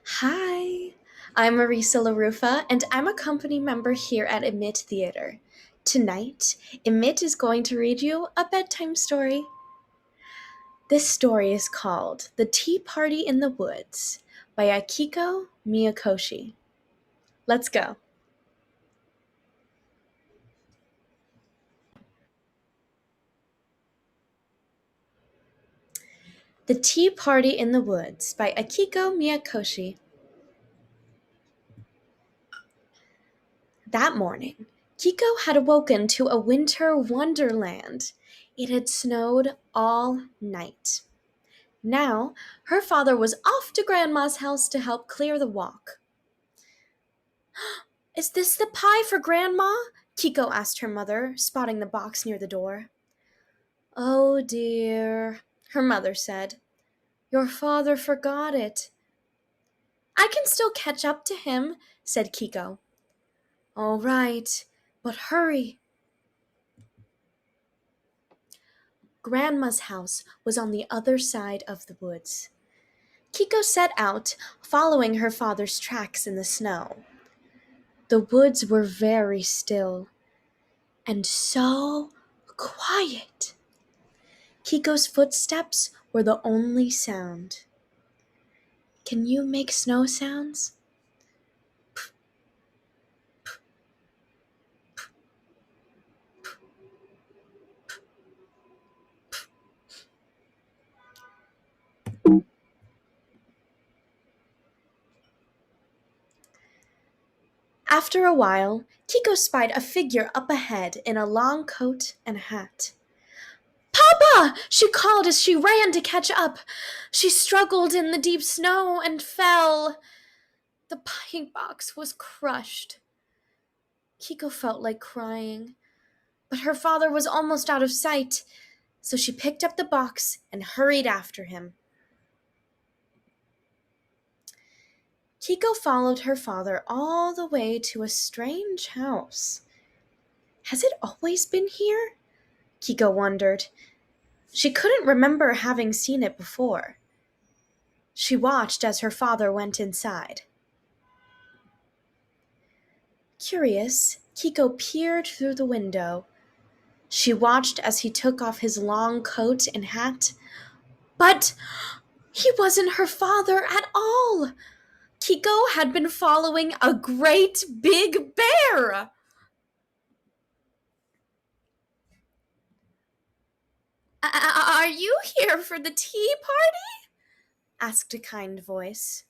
Hi, I'm Marisa LaRufa, and I'm a company member here at Emit Theater. Tonight, Emit is going to read you a bedtime story. This story is called The Tea Party in the Woods by Akiko Miyakoshi. Let's go. The Tea Party in the Woods by Akiko Miyakoshi. That morning, Kiko had awoken to a winter wonderland. It had snowed all night. Now, her father was off to Grandma's house to help clear the walk. Is this the pie for Grandma? Kiko asked her mother, spotting the box near the door. Oh dear, her mother said. Your father forgot it. I can still catch up to him, said Kiko. All right, but hurry. Grandma's house was on the other side of the woods. Kiko set out, following her father's tracks in the snow. The woods were very still and so quiet. Kiko's footsteps were the only sound. Can you make snow sounds? After a while, Kiko spied a figure up ahead in a long coat and hat. Papa! She called as she ran to catch up. She struggled in the deep snow and fell. The pie box was crushed. Kiko felt like crying, but her father was almost out of sight, so she picked up the box and hurried after him. Kiko followed her father all the way to a strange house. Has it always been here? Kiko wondered. She couldn't remember having seen it before. She watched as her father went inside. Curious, Kiko peered through the window. She watched as he took off his long coat and hat. But he wasn't her father at all. Kiko had been following a great big bear. Are you here for the tea party? Asked a kind voice.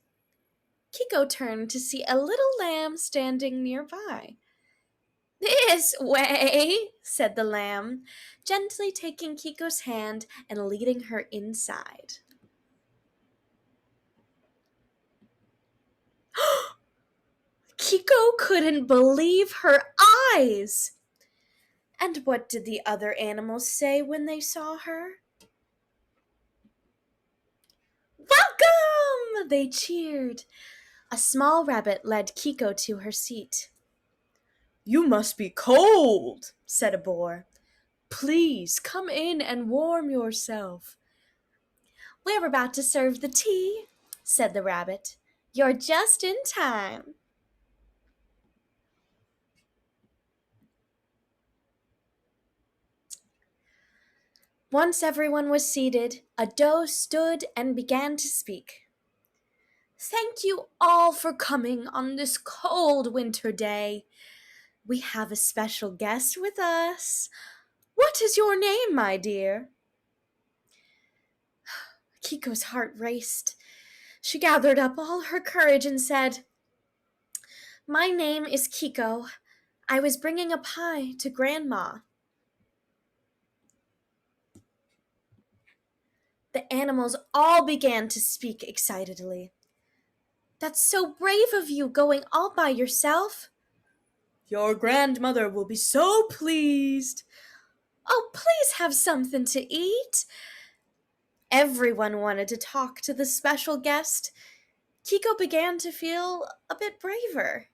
Kiko turned to see a little lamb standing nearby. This way, said the lamb, gently taking Kiko's hand and leading her inside. Kiko couldn't believe her eyes. And what did the other animals say when they saw her? Welcome! They cheered. A small rabbit led Kiko to her seat. You must be cold, said a boar. Please come in and warm yourself. We're about to serve the tea, said the rabbit. You're just in time. Once everyone was seated, a doe stood and began to speak. Thank you all for coming on this cold winter day. We have a special guest with us. What is your name, my dear? Kiko's heart raced. She gathered up all her courage and said, My name is Kiko. I was bringing a pie to Grandma. The animals all began to speak excitedly. That's so brave of you going all by yourself. Your grandmother will be so pleased. Oh, please have something to eat. Everyone wanted to talk to the special guest. Kiko began to feel a bit braver.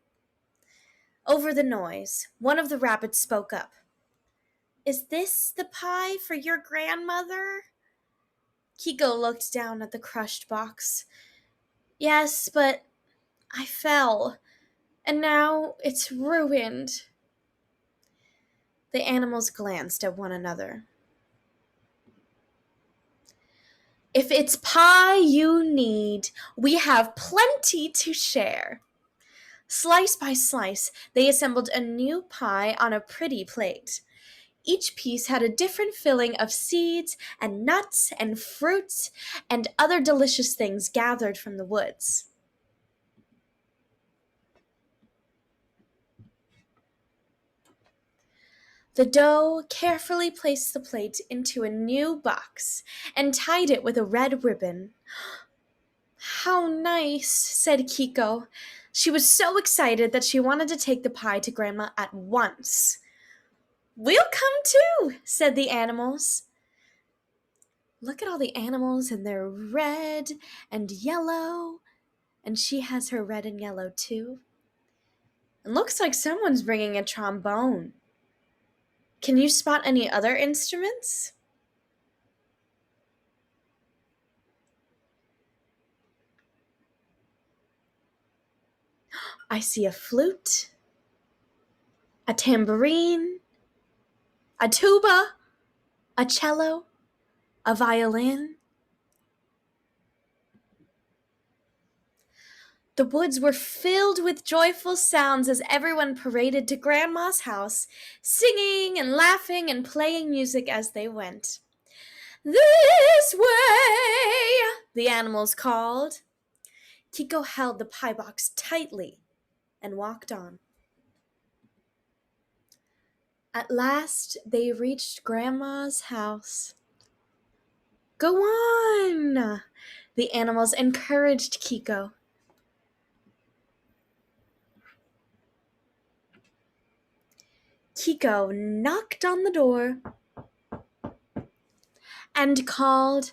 Over the noise, one of the rabbits spoke up. Is this the pie for your grandmother? Kiko looked down at the crushed box. Yes, but I fell, and now it's ruined. The animals glanced at one another. If it's pie you need, we have plenty to share. Slice by slice, they assembled a new pie on a pretty plate. Each piece had a different filling of seeds and nuts and fruits and other delicious things gathered from the woods. The dough carefully placed the plate into a new box and tied it with a red ribbon. How nice, said Kiko. She was so excited that she wanted to take the pie to Grandma at once. We'll come too, said the animals. Look at all the animals and their red and yellow. And she has her red and yellow too. It looks like someone's bringing a trombone. Can you spot any other instruments? I see a flute, a tambourine, a tuba, a cello, a violin. The woods were filled with joyful sounds as everyone paraded to Grandma's house, singing and laughing and playing music as they went. This way, the animals called. Kiko held the pie box tightly and walked on. At last, they reached Grandma's house. Go on, the animals encouraged Kiko. Kiko knocked on the door and called,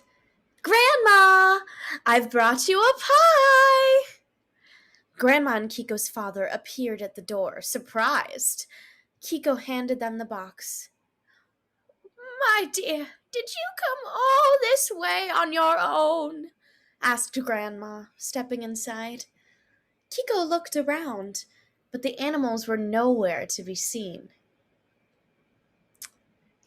Grandma, I've brought you a pie. Grandma and Kiko's father appeared at the door, surprised. Kiko handed them the box. My dear, did you come all this way on your own? Asked Grandma, stepping inside. Kiko looked around, but the animals were nowhere to be seen.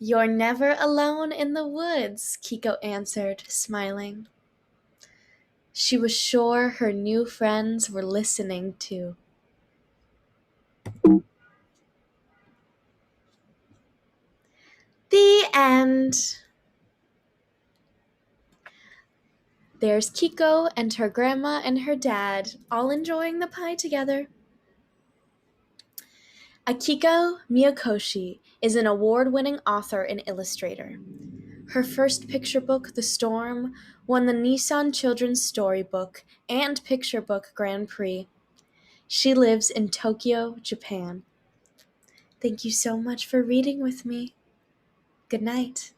You're never alone in the woods, Kiko answered, smiling. She was sure her new friends were listening too. The end. There's Kiko and her grandma and her dad all enjoying the pie together. Akiko Miyakoshi is an award-winning author and illustrator. Her first picture book, The Storm, won the Nissan Children's Storybook and Picture Book Grand Prix. She lives in Tokyo, Japan. Thank you so much for reading with me. Good night.